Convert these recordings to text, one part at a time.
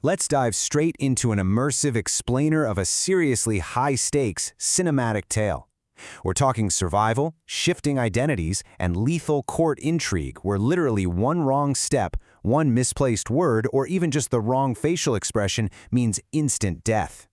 Let's dive straight into an immersive explainer of a seriously high-stakes cinematic tale. We're talking survival, shifting identities, and lethal court intrigue where literally one wrong step, one misplaced word, or even just the wrong facial expression means instant death.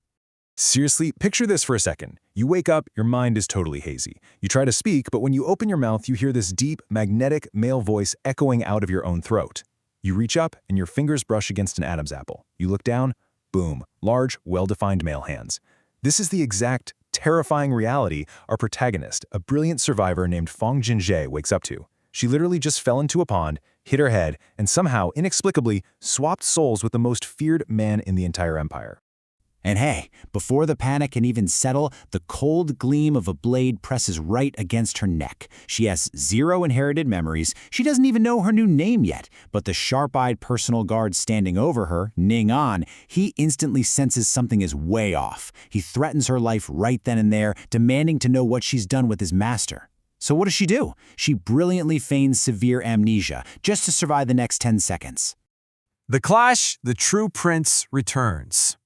Seriously, picture this for a second. You wake up, your mind is totally hazy. You try to speak, but when you open your mouth, you hear this deep, magnetic male voice echoing out of your own throat. You reach up, and your fingers brush against an Adam's apple. You look down, boom, large, well-defined male hands. This is the exact, terrifying reality our protagonist, a brilliant survivor named Feng Jinge, wakes up to. She literally just fell into a pond, hit her head, and somehow, inexplicably, swapped souls with the most feared man in the entire empire. And hey, before the panic can even settle, the cold gleam of a blade presses right against her neck. She has zero inherited memories. She doesn't even know her new name yet. But the sharp-eyed personal guard standing over her, Ning An, he instantly senses something is way off. He threatens her life right then and there, demanding to know what she's done with his master. So what does she do? She brilliantly feigns severe amnesia, just to survive the next 10 seconds. The clash, the true prince returns.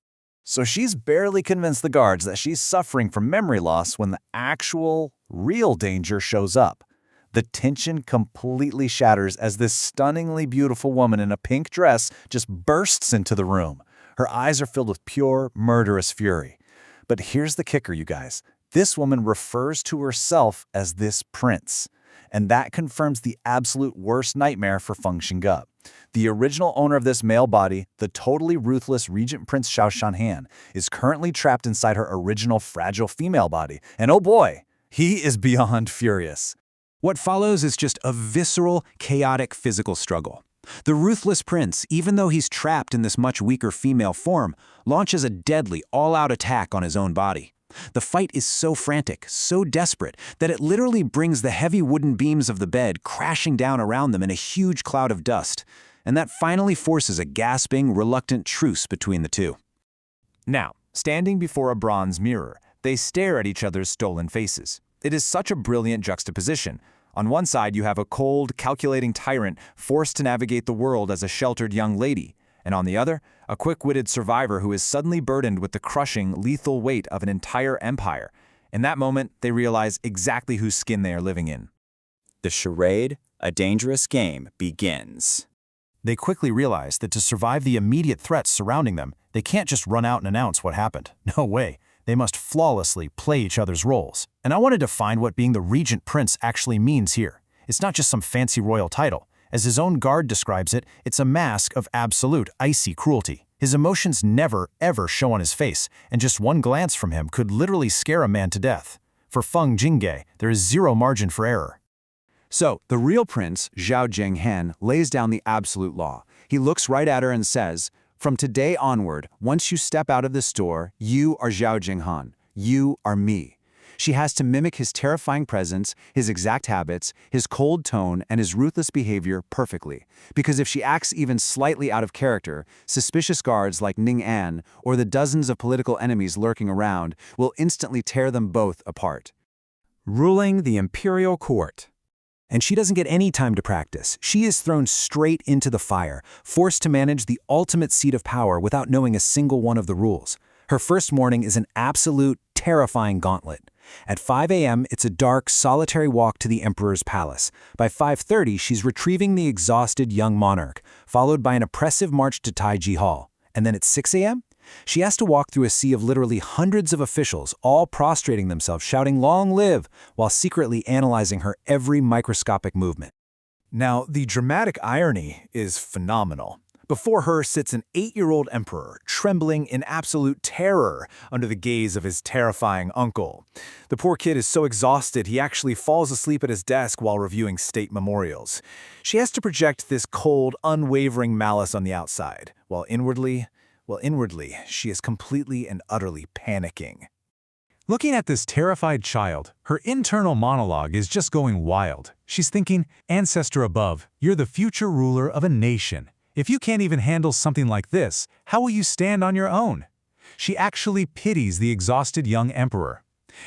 So she's barely convinced the guards that she's suffering from memory loss when the actual, real danger shows up. The tension completely shatters as this stunningly beautiful woman in a pink dress just bursts into the room. Her eyes are filled with pure, murderous fury. But here's the kicker, you guys. This woman refers to herself as this prince. And that confirms the absolute worst nightmare for Feng Jinge. The original owner of this male body, the totally ruthless Regent Prince Xiao Jinghan, is currently trapped inside her original fragile female body. And oh boy, he is beyond furious. What follows is just a visceral, chaotic physical struggle. The ruthless prince, even though he's trapped in this much weaker female form, launches a deadly, all-out attack on his own body. The fight is so frantic, so desperate, that it literally brings the heavy wooden beams of the bed crashing down around them in a huge cloud of dust. And that finally forces a gasping, reluctant truce between the two. Now, standing before a bronze mirror, they stare at each other's stolen faces. It is such a brilliant juxtaposition. On one side, you have a cold, calculating tyrant forced to navigate the world as a sheltered young lady. And on the other, a quick-witted survivor who is suddenly burdened with the crushing, lethal weight of an entire empire. In that moment, they realize exactly whose skin they are living in. The charade, a dangerous game, begins. They quickly realize that to survive the immediate threats surrounding them, they can't just run out and announce what happened. No way. They must flawlessly play each other's roles. And I wanted to find what being the Regent Prince actually means here. It's not just some fancy royal title. As his own guard describes it, it's a mask of absolute, icy cruelty. His emotions never, ever show on his face, and just one glance from him could literally scare a man to death. For Feng Jinge, there is zero margin for error. So, the real prince, Xiao Jinghan, lays down the absolute law. He looks right at her and says, "From today onward, once you step out of this door, you are Xiao Jinghan. You are me." She has to mimic his terrifying presence, his exact habits, his cold tone, and his ruthless behavior perfectly. Because if she acts even slightly out of character, suspicious guards like Ning An or the dozens of political enemies lurking around will instantly tear them both apart. Ruling the imperial court. And she doesn't get any time to practice. She is thrown straight into the fire, forced to manage the ultimate seat of power without knowing a single one of the rules. Her first morning is an absolute, terrifying gauntlet. At 5 a.m., it's a dark, solitary walk to the emperor's palace. By 5:30, she's retrieving the exhausted young monarch, followed by an oppressive march to Taiji Hall. And then at 6 a.m., she has to walk through a sea of literally hundreds of officials, all prostrating themselves, shouting "Long live," while secretly analyzing her every microscopic movement. Now, the dramatic irony is phenomenal. Before her sits an 8-year-old emperor, trembling in absolute terror under the gaze of his terrifying uncle. The poor kid is so exhausted he actually falls asleep at his desk while reviewing state memorials. She has to project this cold, unwavering malice on the outside, while inwardly, she is completely and utterly panicking. Looking at this terrified child, her internal monologue is just going wild. She's thinking, "Ancestor above, you're the future ruler of a nation. If you can't even handle something like this, how will you stand on your own?" She actually pities the exhausted young emperor.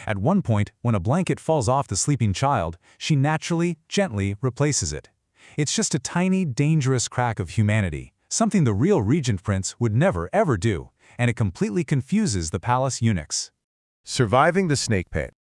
At one point, when a blanket falls off the sleeping child, she naturally, gently replaces it. It's just a tiny, dangerous crack of humanity, something the real Regent Prince would never ever do, and it completely confuses the palace eunuchs. Surviving the snake pit.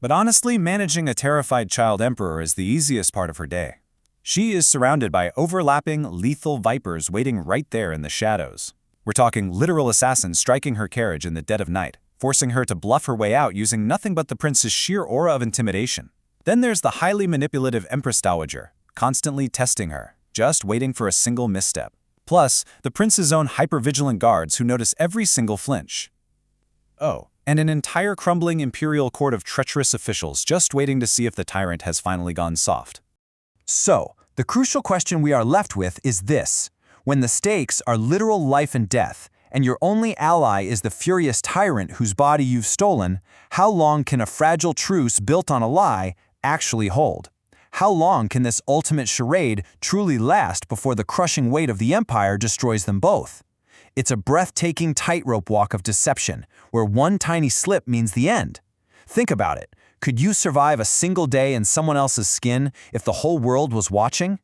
But honestly, managing a terrified child emperor is the easiest part of her day. She is surrounded by overlapping, lethal vipers waiting right there in the shadows. We're talking literal assassins striking her carriage in the dead of night, forcing her to bluff her way out using nothing but the prince's sheer aura of intimidation. Then there's the highly manipulative Empress Dowager, constantly testing her, just waiting for a single misstep. Plus, the prince's own hyper-vigilant guards who notice every single flinch. Oh, and an entire crumbling imperial court of treacherous officials just waiting to see if the tyrant has finally gone soft. So, the crucial question we are left with is this. When the stakes are literal life and death, and your only ally is the furious tyrant whose body you've stolen, how long can a fragile truce built on a lie actually hold? How long can this ultimate charade truly last before the crushing weight of the empire destroys them both? It's a breathtaking tightrope walk of deception, where one tiny slip means the end. Think about it. Could you survive a single day in someone else's skin if the whole world was watching?